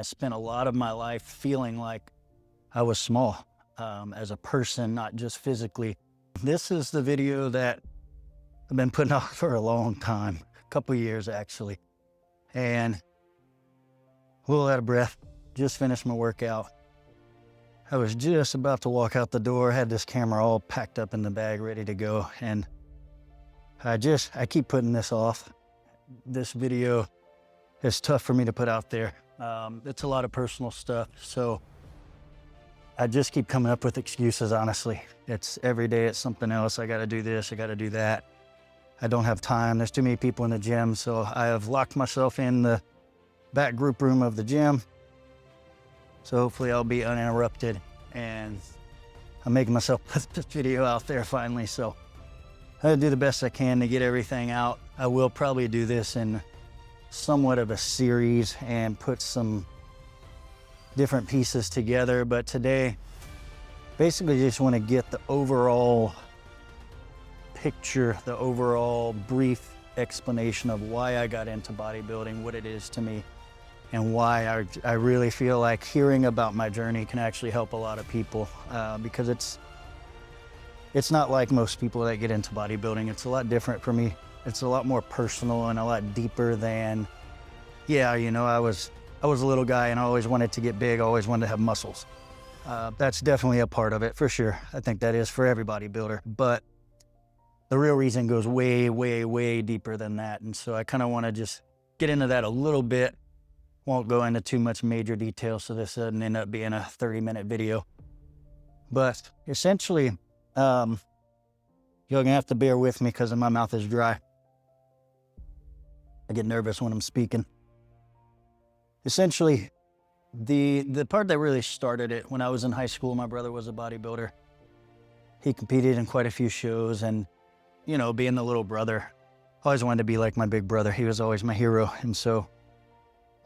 I spent a lot of my life feeling like I was small as a person, not just physically. This is the video that I've been putting off for a long time, a couple years actually. And a little out of breath, just finished my workout. I was just about to walk out the door, had this camera all packed up in the bag, ready to go. And I keep putting this off. This video is tough for me to put out there. It's a lot of personal stuff. So I just keep coming up with excuses, honestly. It's every day it's something else. I gotta do this, I gotta do that. I don't have time. There's too many people in the gym. So I have locked myself in the back group room of the gym. So hopefully I'll be uninterrupted, and I'm making myself put this video out there finally. So I gotta do the best I can to get everything out. I will probably do this in somewhat of a series and put some different pieces together. But today, basically just wanna get the overall picture, the overall brief explanation of why I got into bodybuilding, what it is to me, and why I really feel like hearing about my journey can actually help a lot of people, because it's not like most people that get into bodybuilding. It's a lot different for me. It's a lot more personal and a lot deeper than, yeah, you know, I was a little guy and I always wanted to get big, I always wanted to have muscles. That's definitely a part of it, for sure. I think that is for every bodybuilder, but the real reason goes way, way, way deeper than that. And so I kind of want to just get into that a little bit. Won't go into too much major detail, so this doesn't end up being a 30-minute video. But essentially, you're gonna have to bear with me because my mouth is dry. I get nervous when I'm speaking. Essentially, the part that really started it, when I was in high school, my brother was a bodybuilder. He competed in quite a few shows, and you know, being the little brother, I always wanted to be like my big brother. He was always my hero. And so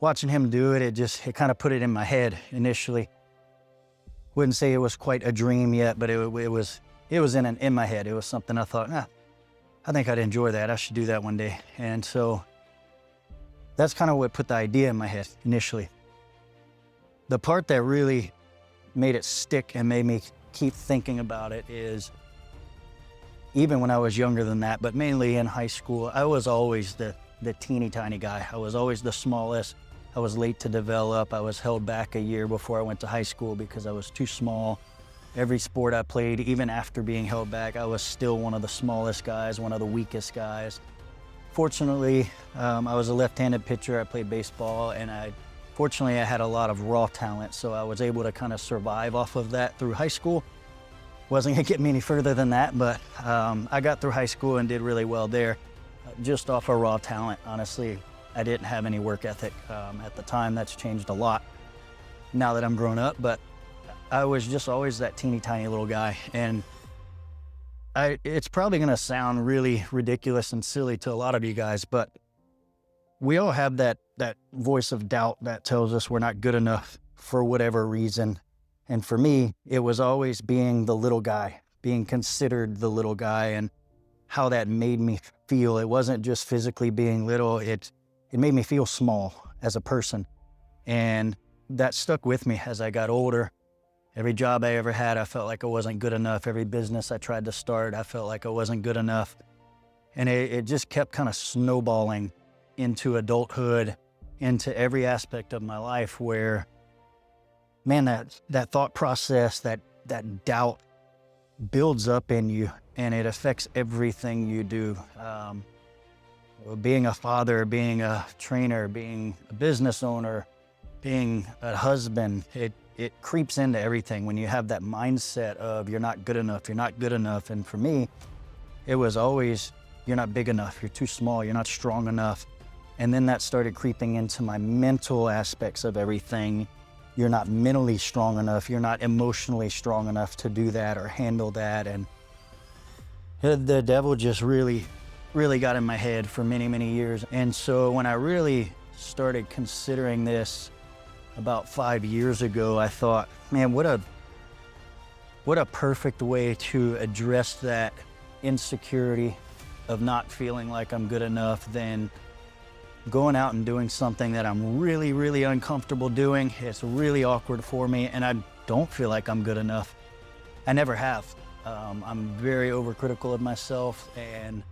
watching him do it, it kind of put it in my head initially. Wouldn't say it was quite a dream yet, but it was in my head. It was something I thought, I think I'd enjoy that. I should do that one day. And so that's kind of what put the idea in my head initially. The part that really made it stick and made me keep thinking about it is, even when I was younger than that, but mainly in high school, I was always the teeny tiny guy. I was always the smallest. I was late to develop. I was held back a year before I went to high school because I was too small. Every sport I played, even after being held back, I was still one of the smallest guys, one of the weakest guys. Fortunately, I was a left-handed pitcher. I played baseball, and fortunately I had a lot of raw talent, so I was able to kind of survive off of that through high school. Wasn't gonna get me any further than that, but I got through high school and did really well there, just off of raw talent. Honestly, I didn't have any work ethic at the time. That's changed a lot now that I'm grown up, but I was just always that teeny tiny little guy. And it's probably gonna sound really ridiculous and silly to a lot of you guys, but we all have that voice of doubt that tells us we're not good enough for whatever reason. And for me, it was always being the little guy, being considered the little guy, and how that made me feel. It wasn't just physically being little, it made me feel small as a person. And that stuck with me as I got older. Every job I ever had, I felt like I wasn't good enough. Every business I tried to start, I felt like I wasn't good enough. And it just kept kind of snowballing into adulthood, into every aspect of my life, where, man, that thought process, that doubt builds up in you, and it affects everything you do. Being a father, being a trainer, being a business owner, being a husband, it creeps into everything when you have that mindset of you're not good enough, you're not good enough. And for me, it was always, you're not big enough, you're too small, you're not strong enough. And then that started creeping into my mental aspects of everything. You're not mentally strong enough, you're not emotionally strong enough to do that or handle that. And the devil just really got in my head for many, many years. And so when I really started considering this about 5 years ago, I thought, man, what a perfect way to address that insecurity of not feeling like I'm good enough than going out and doing something that I'm really, really uncomfortable doing. It's really awkward for me, and I don't feel like I'm good enough. I never have. I'm very overcritical of myself, and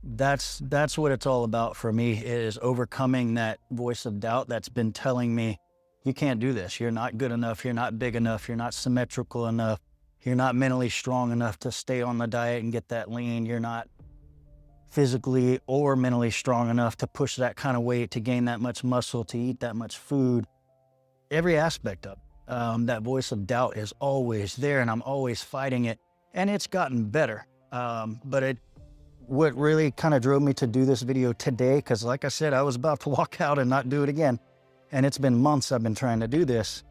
that's what it's all about for me, is overcoming that voice of doubt that's been telling me, you can't do this. You're not good enough. You're not big enough. You're not symmetrical enough. You're not mentally strong enough to stay on the diet and get that lean. You're not physically or mentally strong enough to push that kind of weight, to gain that much muscle, to eat that much food. Every aspect of it. That voice of doubt is always there, and I'm always fighting it. And it's gotten better. But what really kind of drove me to do this video today, because like I said, I was about to walk out and not do it again. And it's been months I've been trying to do this.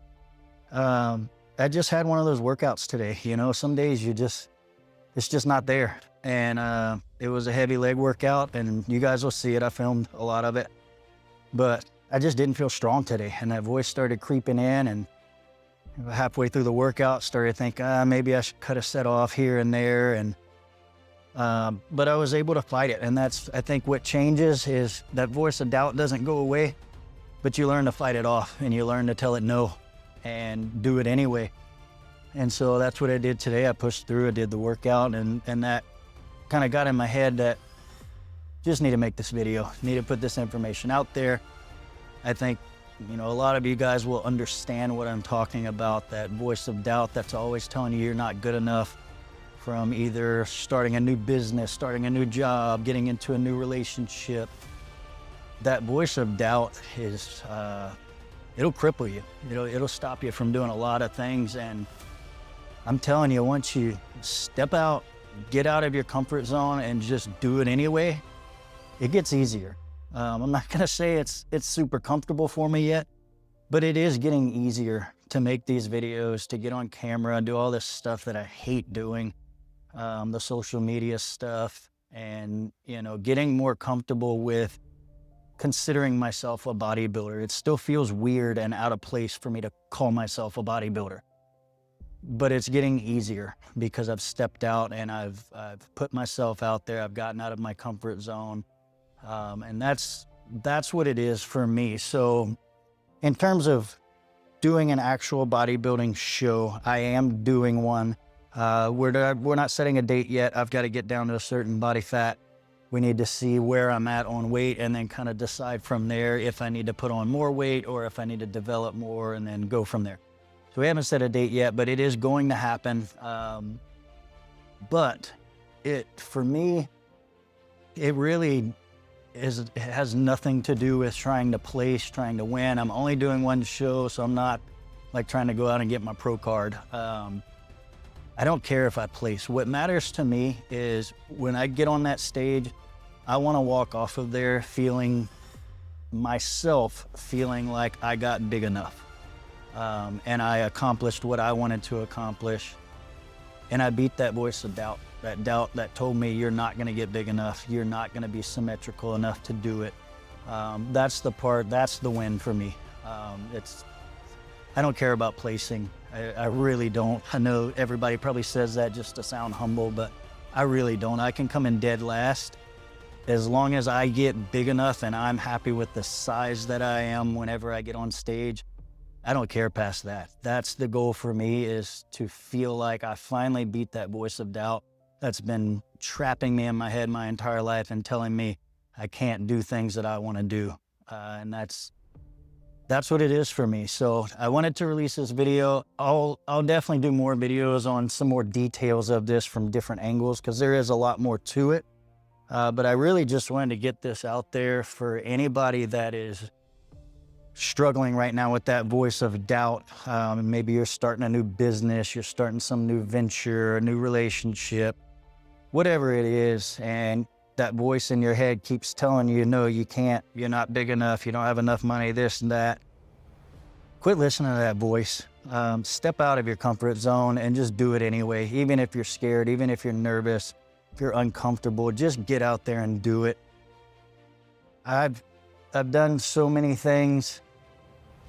I just had one of those workouts today. You know, some days it's just not there. And it was a heavy leg workout, and you guys will see it. I filmed a lot of it, but I just didn't feel strong today. And that voice started creeping in, and halfway through the workout, started thinking, maybe I should cut a set off here and there. And but I was able to fight it. And that's, I think, what changes is that voice of doubt doesn't go away, but you learn to fight it off, and you learn to tell it no and do it anyway. And so that's what I did today. I pushed through, I did the workout, and that kind of got in my head that just need to make this video, need to put this information out there. I think, you know, a lot of you guys will understand what I'm talking about, that voice of doubt that's always telling you you're not good enough, from either starting a new business, starting a new job, getting into a new relationship. That voice of doubt is, it'll cripple you. It'll stop you from doing a lot of things. And I'm telling you, once you step out, get out of your comfort zone and just do it anyway, it gets easier. I'm not gonna say it's super comfortable for me yet, but it is getting easier to make these videos, to get on camera and do all this stuff that I hate doing, the social media stuff, and, you know, getting more comfortable with considering myself a bodybuilder. It still feels weird and out of place for me to call myself a bodybuilder, but it's getting easier because I've stepped out and I've put myself out there. I've gotten out of my comfort zone, and that's what it is for me. So in terms of doing an actual bodybuilding show, I am doing one. We're not setting a date yet. I've got to get down to a certain body fat. We need to see where I'm at on weight, and then kind of decide from there if I need to put on more weight or if I need to develop more, and then go from there. So we haven't set a date yet, but it is going to happen. But for me, it really it has nothing to do with trying to place, trying to win. I'm only doing one show, so I'm not like trying to go out and get my pro card. I don't care if I place. What matters to me is when I get on that stage, I want to walk off of there feeling like I got big enough. And I accomplished what I wanted to accomplish. And I beat that voice of doubt, that told me you're not going to get big enough. You're not going to be symmetrical enough to do it. That's the win for me. I don't care about placing. I really don't. I know everybody probably says that just to sound humble, but I really don't. I can come in dead last as long as I get big enough and I'm happy with the size that I am whenever I get on stage. I don't care past that. That's the goal for me, is to feel like I finally beat that voice of doubt that's been trapping me in my head my entire life and telling me I can't do things that I want to do. And that's what it is for me. So I wanted to release this video. I'll definitely do more videos on some more details of this from different angles, because there is a lot more to it. But I really just wanted to get this out there for anybody that is struggling right now with that voice of doubt. Maybe you're starting a new business, you're starting some new venture, a new relationship, whatever it is, and that voice in your head keeps telling you, no, you can't, you're not big enough, you don't have enough money, this and that. Quit listening to that voice. Step out of your comfort zone and just do it anyway. Even if you're scared, even if you're nervous, if you're uncomfortable, just get out there and do it. I've done so many things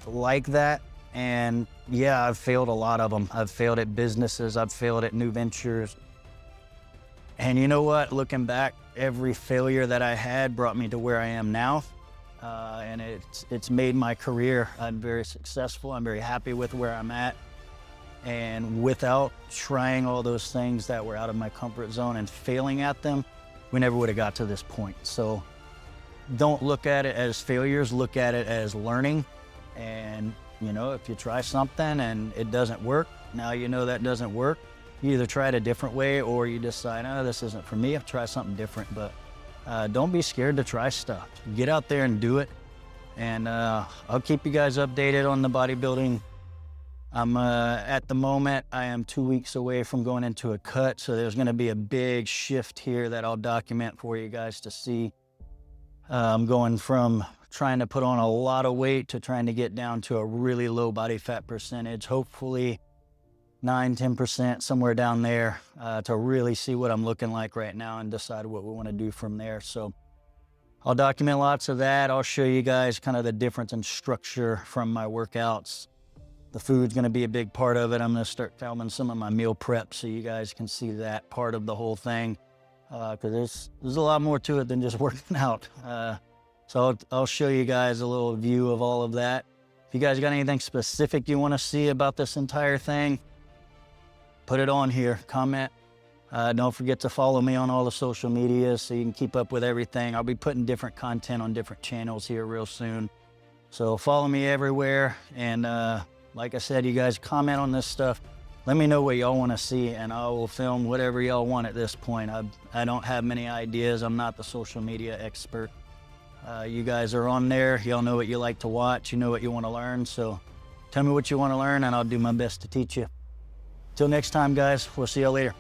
like that, and yeah, I've failed a lot of them. I've failed at businesses, I've failed at new ventures. And you know what? Looking back, every failure that I had brought me to where I am now. and it's made my career. I'm very successful. I'm very happy with where I'm at. And without trying all those things that were out of my comfort zone and failing at them, we never would have got to this point. So don't look at it as failures, look at it as learning. And you know, if you try something and it doesn't work, now you know that doesn't work. You either try it a different way or you decide, oh, this isn't for me, I'll try something different. But don't be scared to try stuff. Get out there and do it. And I'll keep you guys updated on the bodybuilding. I'm at the moment, I am 2 weeks away from going into a cut. So there's gonna be a big shift here that I'll document for you guys to see. I'm going from trying to put on a lot of weight to trying to get down to a really low body fat percentage, hopefully 9–10%, somewhere down there, to really see what I'm looking like right now and decide what we want to do from there. So I'll document lots of that. I'll show you guys kind of the difference in structure from my workouts. The food's going to be a big part of it. I'm going to start filming some of my meal prep so you guys can see that part of the whole thing, because there's a lot more to it than just working out. So I'll show you guys a little view of all of that. If you guys got anything specific you want to see about this entire thing, put it on here, comment. Don't forget to follow me on all the social media so you can keep up with everything. I'll be putting different content on different channels here real soon. So follow me everywhere. And like I said, you guys comment on this stuff. Let me know what y'all want to see and I will film whatever y'all want at this point. I don't have many ideas. I'm not the social media expert. You guys are on there. Y'all know what you like to watch. You know what you want to learn. So tell me what you want to learn and I'll do my best to teach you. Till next time, guys, we'll see y'all later.